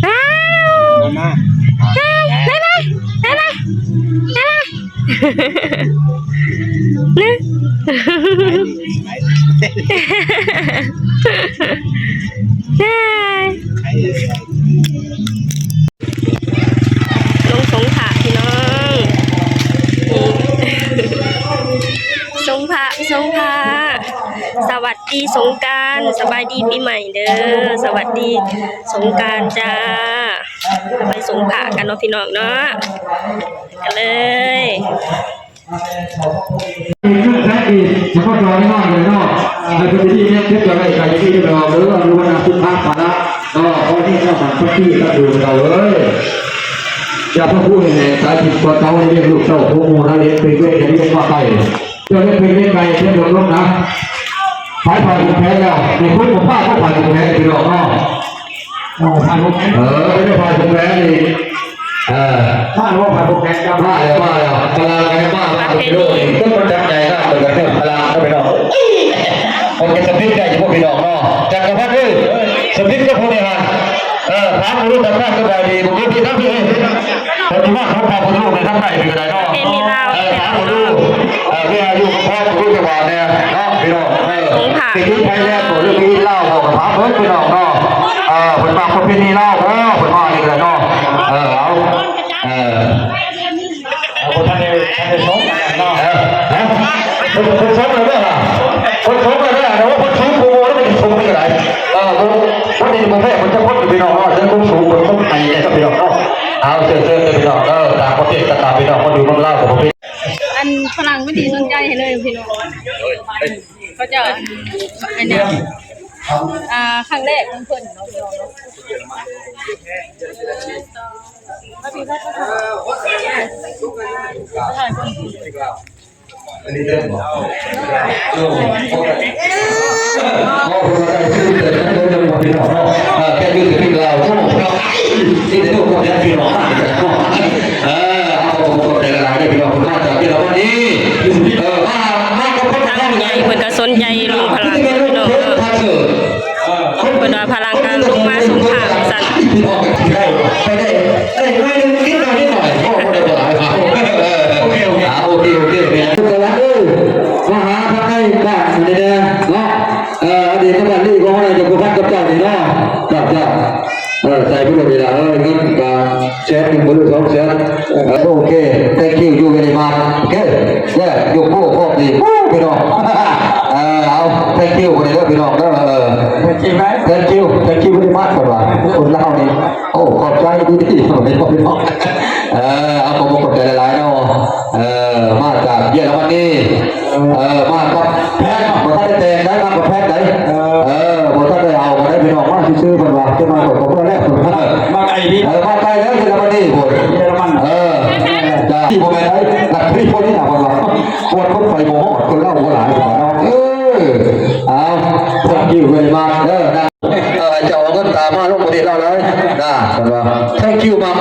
อ้าวมาได้ไหมได้ไหมได้ไหมเนี่ยลงสงขลาพี่น้องสงขลาสวัสดีสงกรานต์สบายดีปีใหม่เด้อสวัสดีสงกรานต์จ้าไปสงขลากันเนาะพี่น้องเนาะกันเลยใช่ดีเฉพาะตัวไม่มากเลยเนาะในพื้นที่นี้เทียบกับใครที่เราหรือว่ารู้ว่านาพุทธะมาละก็เพราะที่เจ้าของพื้นที่ก็ดูเราเลยอย่าเพิ่งพูดในสายจิตตัวเขาเรียกลูกเจ้าผู้มูลเรียกเป็นเวทเรียกว่าไปจะเรียกเป็นเวทไปเช่นเดียวกันนะผ่านแพ้แล้วในพื้นของผ้าก็ผ่านแพ้ไปหรอกเนาะผ่านไม่ได้ผ่านแพ้นี่ผ้าว่าผ่านแพ้จะผ้าแล้วผ้าแล้วพลังไงผ้าไปด้วยต้นประจักษ์ใจก็เหมือนกันพลังก็ไปหรอกคนจะสพิษได้พวกพี่น้องเนาะจักรพรรดิสพิษก็พวกนี้ฮะพระรู้จักพระสบายดีบุญที่ทั้งที่ปฏิมาเขาพาคนรู้ในทั้งไหนเป็นอะไรเนาะพระคนรู้เวลาอยู่กับพ่อคนรู้จังหวะเนี่ยเนาะพี่น้องสิ่งที่ใช้แล้วตัวเรื่องนี้เล่าบอกกับพระเพิ่มพี่น้องเนาะผลมาคนพี่นี่เล่าผลมาอีกแล้วเนาะเอาคนท่านจะชกกันเนาะคนชกเลยเนี่ยคนชกเลยเนี่ยแต่ว่าคนชูโกแล้วไม่ชกไม่ได้คนนี้มันแค่คนจะพ้นพี่น้องเนาะจะคุ้มสูงคนต้องไงเนี่ยพี่น้องเนาะเอาเชิญพี่น้องตามประเทศตามพี่น้องคนดูคนเล่าของประเทศอันฝรั่งไม่ดีสนใจเลยพี่น้องเขาจะอันนี้ครั้งแรกเพื่อนเราพี่น้องอันนี้เรื่องของแค่ยืดถึงเราที่จะดูคนนี้พี่น้องเอาคนในรายได้พี่น้องคนนอกจากที่เราวันนี้ทางใหญ่เพื่อนก็สนใจลุงพลังพี่น้องเพื่อนว่าพลังการลงมาสงขลาสั่นได้กินหน่อยนิดหน่อยโอเคเนี่ยทุกคนมหาพระให้บ้านนี่นะเนาะอดีตบ้านนี่ก็ให้จะกุพัฒน์กับเจ้านี่เนาะเจ้าใส่ผู้ดูแลเงินการแชร์1 บาท 2 แสนโอเค thank you you very much โอเคเนี่ยยกโป้พวกดีพี่น้องเอา thank you คนนี้ด้วยพี่น้องก็thank you very much คนว่าคนเล่านี่โอ้ขอบใจดีพี่น้องเอาผมขอบใจหลายๆเนาะมาจากเยอรมนีมากับแพทย์มาท่านได้แต่งได้มากับแพทย์ไหนมาท่านได้เอามาได้พี่น้องว่าชื่อคนว่าจะมาของผมแรกสุดมาไกลนี่มาไกลแล้วเยอรมนีคนเยอรมันจ้าที่ผมไปได้หลักที่คนนี้หนักกว่าคนคนไฟโมโหคนเล่าคนหลายคนเนาะเอาคนอยู่เลยมาเจ้าเงินตามมาลงประเทศเราเลยนะคนว่า thank you มาก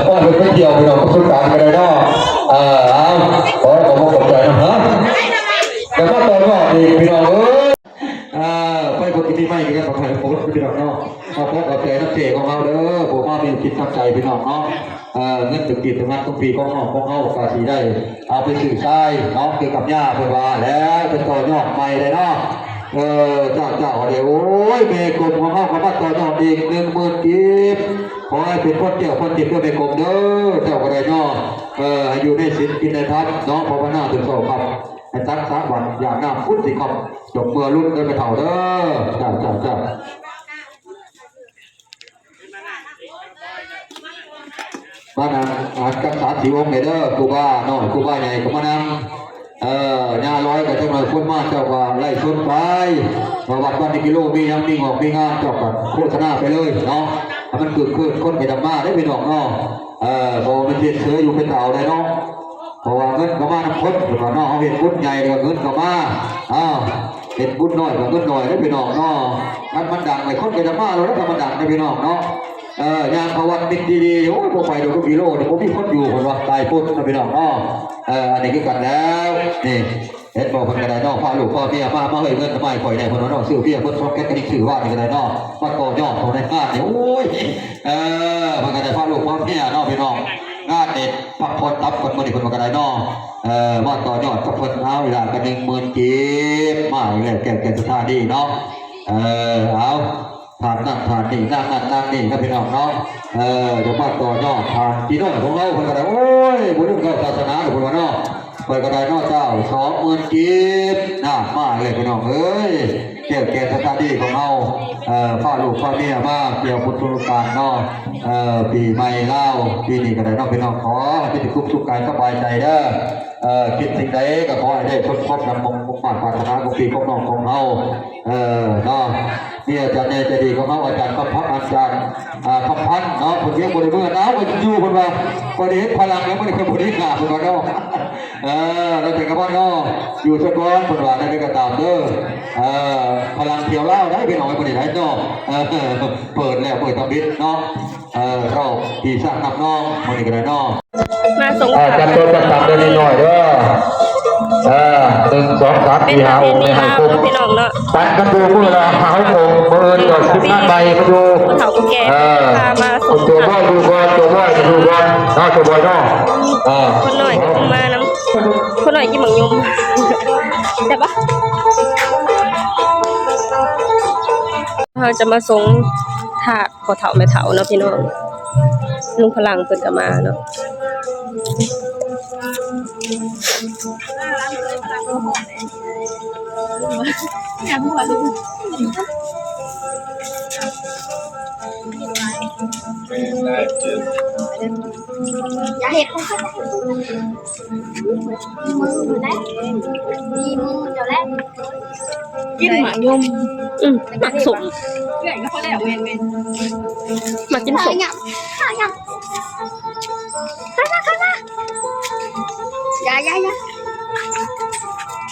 ว่าเป็นไม่เดียวพี่น้องก็สุดการไปเลยเนาะเอาขอขอบใจนะฮะแต่ว่าตอนว่าดีพี่น้องไปคนที่ไม่กันขอใครผมพี่น้องเนาะขอขอบใจนักเตะของเราเด้อผมมามีคิดตั้งใจพี่น้องเนาะเงินถึงกิจถึงงานต้องปีของน้องของเขาภาษีได้เอาไปสื่อสารน้องเกี่ยวกับย่าเพื่อว่าแล้วเป็นตัวยอดใหม่เลยเนาะเจ้าเดี๋ยวโอ้ยเมกลมของเขาเขามาต่อยอดอีก10,000 กีบขอให้เป็นคนเกี่ยวคนติดด้วยเมกลมเด้อเจ้าก็ได้เนาะอยู่ในศีลกินในทัพน้องภาวนาถึงโซ่ครับให้ตั้งสาวันอย่างน้ำพุทธิครับจบเมื่อรุ่นเดินไปเถ่าเด้อเจ้ามานั่งรักษาสีองค์เด้อครูบาหน่อยครูบาใหญ่ก็มานั่งญาร้อยกับเจ้าหน่อยคนมาเจ้าว่าไล่ชนไปมาวัดวันกิโลมียังมีหอกมีงานเจ้ากับโฆษณาไปเลยเนาะมันคือคนไปดำมาได้ไปดอกเนาะพอมันเจ็ดเสืออยู่เป็นเต่าได้เนาะเพราะว่าเงินก็มาน้ำพ้นหรือว่าเนาะเอาเห็นบุญใหญ่กับเงินก็มาเห็นบุญน้อยกับเงินน้อยได้ไปดอกเนาะมันดังเลยคนไปดำมาเราแล้วก็มันดังได้ไปดอกเนาะยางประวัติดีๆโอ้ยพอไปดูก็กิโลเนี่ยผมมีคนอยู่คนว่าตายปุ๊บไปดอกเนาะอันนี้คือกันแล้วนี่ เฮ็ดบอกคนกระไดนอกพาลูกพ่อเมียมาเฮ้ยเงินทำไมข่อยได้คนว่านอกซื้อเพี้ยเพิ่นพร้อมแก๊สกระดิ่งซื้อว่าในกระไดนอกมาก่อยอดของในงานเนี่ยโอ้ยมันกระไดพาลูกพ่อเมียนอกพี่น้องงานเด็ดพักผ่อนตับคนมือนี่คนกระไดนอกมาต่อยอดกับเพิ่นเอาเวลากัน10,000กีบมาเลยแก่สถานดีเนาะเอาผ่านนั่งผ่านนี่นั่งนี่นะพี่น้องเนาะจะมาต่อยอดผ่านพี่น้องของเราคนกระไดโอ้ยบุญเข้าศาสนาของคนเนาะไปกระไดนอกเจ้า20,000กีบน่ามาเลยพี่น้องเอ้ยแก่สถานดีของเราพ่อลูกพ่อเมียมาเกี่ยวพุทธลูกการเนาะปีใหม่เล่าปีนี้กระไดนอกพี่น้องขอให้ติดคุกสุขกายสบายใจเด้อคิดสิ่งใดก็ขอให้ได้พ้นครอบนำมงคลปรารถนาของปีของน้องของเราเนาะนี่อาจารย์เนี่ยจะดีของเขาอาจารย์ก็พักอาจารย์พันเนาะคนเที่ยวบริเวณน้ำมันอยู่คนว่าคนนี้พลังแล้วไม่ได้คนบริหารคนว่าเนาะเราถึงกับว่าเนาะอยู่สักก้อนคนว่าได้ก็ตามเด้อพลังเที่ยวเล่าได้เป็นของคนนี้ได้เนาะเปิดแล้วเปิดทำบิดเนาะเราปีสร้างนำน้องคนนี้ก็ได้เนาะมาสง จับตัวจับตับเดินหน่อยเด้อ1 2 3 เป็น 4 5 ประเพ 6 ณี 7 ลาว 8 พี่น้องเนาะ ตัดกันดูมือละหาองค์มือต่อ15ใบมาดู คนเฒ่าคนแก่พามาสง ตัว ข บ่ ลา ดูก่อนตัวบ่ดูก่อนน้าตัวบ่เนาะคนหน่อยก็ต้องมาน้ำคนหน่อยกินหมังยมใช่ปะเราจะมาสงถาดพอเฒ่าแม่เฒ่าเนาะพี่น้องลุงพลังเปิดกันมาเนาะอย่าเห็ดของเขามีมืออยู่แล้วมีมือเดี๋ยวแล้ว กินหมากยม หมักสม เพื่อนก็เขาได้เอาเวน หมักกินสม ข้าวยังข้าวมาอย่า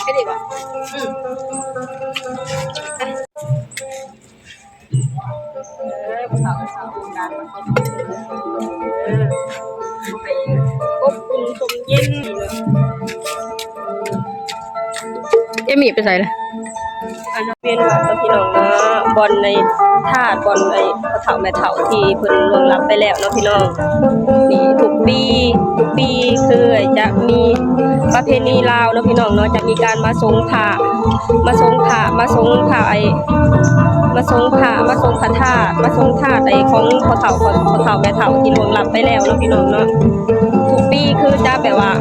แค่ดีป่ะอบอุ่นสมเย็นเอมี่ไปใส่เลยอันนั้นเป็นว่าพี่น้องเนาะบอลในธาตุบอลในพระเฒ่าแม่เฒ่าที่เพิ่นล่วงลับไปแล้วเนาะพี่น้องนี่ทุกปีคือจะมีประเพณีลาวเนาะพี่น้องเนาะจะมีการมาทรงพระมาทรงพระธาตุมาทรงธาตุไอ้ของพระเฒ่าแม่เฒ่าที่ล่วงลับไปแล้วเนาะพี่น้องเนาะทุกปีคือจะแบบว่า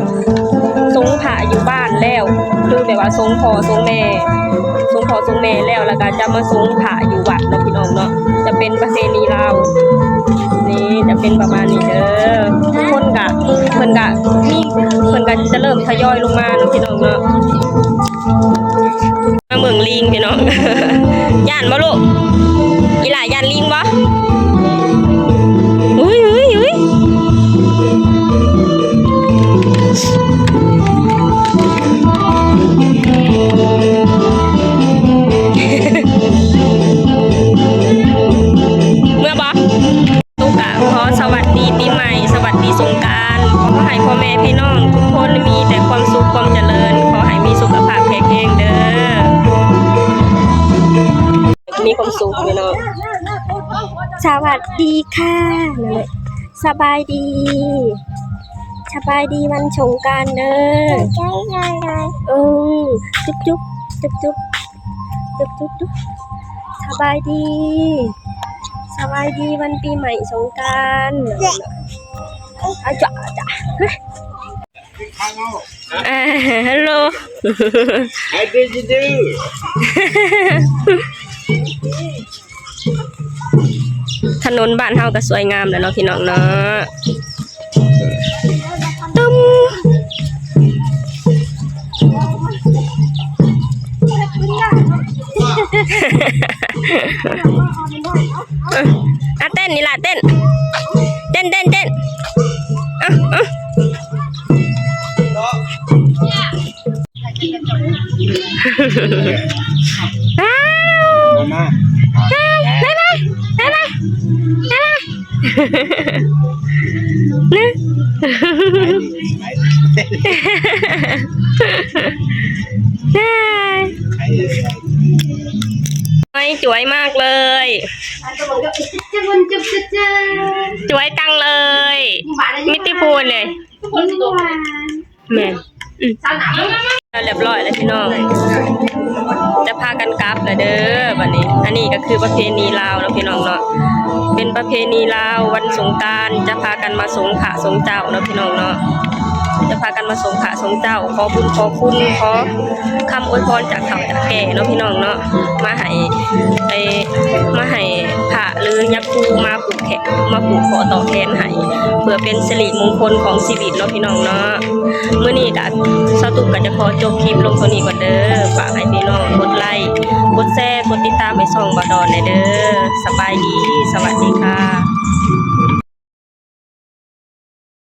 ทรงพระอยู่บ้านแล้วคือแบบว่าทรงพ่อทรงแม่แล้วก็จะมาทรงพระอยู่วัดเนาะพี่น้องเนาะจะเป็นประเพณีลาวนี่จะเป็นประมาณนี้เด้อทุกคนกะเพิ่นกะจะเริ่มทยอยลงมาเนาะพี่น้องเนาะมาเมืองลิงพี่น้อง ย่านบ่ลูกอีหล่าย่านลิงบ่อุ้ยเมื่อบ่ลูกอะขอสวัสดีปีใหม่สวัสดีสงกรานต์ขอให้พ่อแม่พี่น้องทุกคนมีแต่ความสุขความเจริญขอให้มีสุขภาพแข็งแรงเด้อมีความสุขพี่น้องสวัสดีค่ะนั่นแหละสบายดีวันสงกรานต์เด้อจุ๊บสบายดีวันปีใหม่สงกรานต์จ้ะฮัลโหล How did you do? ถนนบ้านเฮาก็สวยงามแล้วเนาะพี่น้องเนาะตึ้มเต้นนี่ล่ะเต้นMama. น ไม่สวยมากเลย สวยจังเลยมิติพูนเลยแม่เรียบร้อยแล้วพี่น้องจะพากันกลับแล้วเด้อวันนี้อันนี้ก็คือประเพณีลาวเนาะพี่น้องเนาะเป็นประเพณีลาววันสงกรานต์จะพากันมาสงพระสงเจ้าเนาะพี่น้องเนาะจะพากันมาสงพระสงเจ้าขอบุญขอคุณขอคำอวยพรจากเฒ่าจากแก่เนาะพี่น้องเนาะมาให้พระหรือยักษ์ครูมาผูกแขนมาผูกคอต่อแขนให้เพื่อเป็นสิริมงคลของชีวิตเนาะพี่น้องเนาะมื้อนี้ก็สาวตุ๊กก็จะขอจบคลิปลงเท่านี้ก่อนเด้อฝากให้พี่น้องกดไลค์กดแชร์กดติดตามให้ช่องบ่าวดอนเด้อสบายดีสวัสดีค่ะ